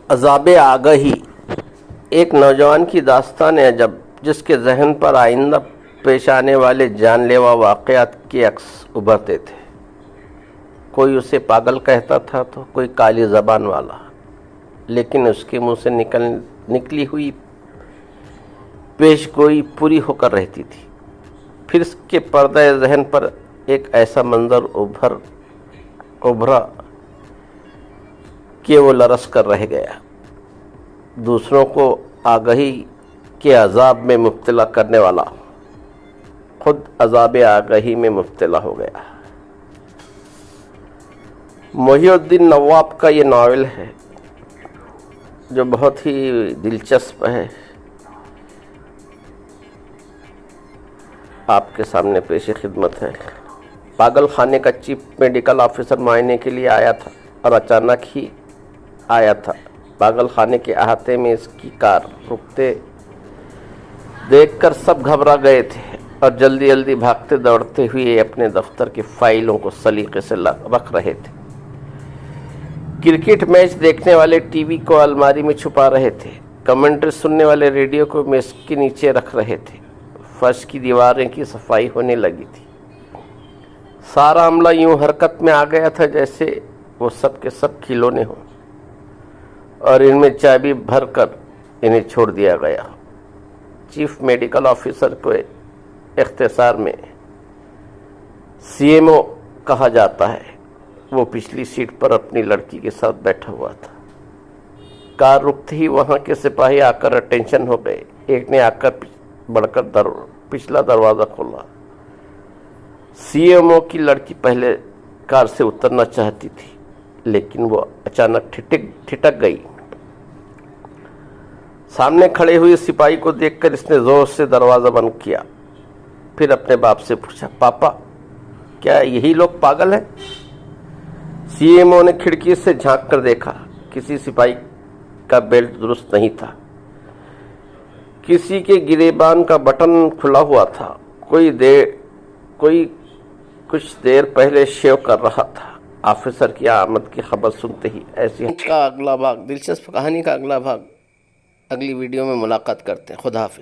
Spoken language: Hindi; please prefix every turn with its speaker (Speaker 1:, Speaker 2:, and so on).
Speaker 1: अज़ाबे आगही एक नौजवान की दास्तान है जब जिसके जहन पर आइंदा पेश आने वाले जानलेवा वाक़यात के अक्स उभरते थे। कोई उसे पागल कहता था तो कोई काली ज़बान वाला, लेकिन उसके मुंह से निकली हुई पेशगोई पूरी होकर रहती थी। फिर इसके पर्दे जहन पर एक ऐसा मंजर उभरा कि वो लरस कर रह गया। दूसरों को आगही के अजाब में मुब्तला करने वाला खुद अजाब आगही में मुब्तला हो गया। मोहिउद्दीन नवाब का ये नावल है जो बहुत ही दिलचस्प है, आपके सामने पेश खिदमत है। पागल खाने का चीफ मेडिकल ऑफिसर मुआयने के लिए आया था और अचानक ही आया था। पागल खाने के अहाते में इसकी कार रुकते देखकर सब घबरा गए थे और जल्दी जल्दी भागते दौड़ते हुए अपने दफ्तर की फाइलों को सलीके से रख रहे थे। क्रिकेट मैच देखने वाले टीवी को अलमारी में छुपा रहे थे। कमेंट्री सुनने वाले रेडियो को मेज के नीचे रख रहे थे। फर्श की दीवारें की सफाई होने लगी थी। सारा अमला यूं हरकत में आ गया था जैसे वो सब के सब खिलौने हों और इनमें चाबी भरकर इन्हें छोड़ दिया गया। चीफ मेडिकल ऑफिसर को इख्तिसार में सीएमओ कहा जाता है। वो पिछली सीट पर अपनी लड़की के साथ बैठा हुआ था। कार रुकते ही वहां के सिपाही आकर अटेंशन हो गए। एक ने आकर बढ़कर पिछला दरवाज़ा खोला। सीएमओ की लड़की पहले कार से उतरना चाहती थी, लेकिन वो अचानक ठिठक गई। सामने खड़े हुए सिपाही को देखकर इसने जोर से दरवाज़ा बंद किया। फिर अपने बाप से पूछा, पापा क्या यही लोग पागल हैं? सीएमओ ने खिड़की से झांक कर देखा। किसी सिपाही का बेल्ट दुरुस्त नहीं था। किसी के गिरेबान का बटन खुला हुआ था। कोई कुछ देर पहले शेव कर रहा था। ऑफिसर की आमद की खबर सुनते ही ऐसी का अगला भाग, दिलचस्प कहानी का अगला भाग अगली वीडियो में मुलाकात करते हैं। खुदा हाफिज़।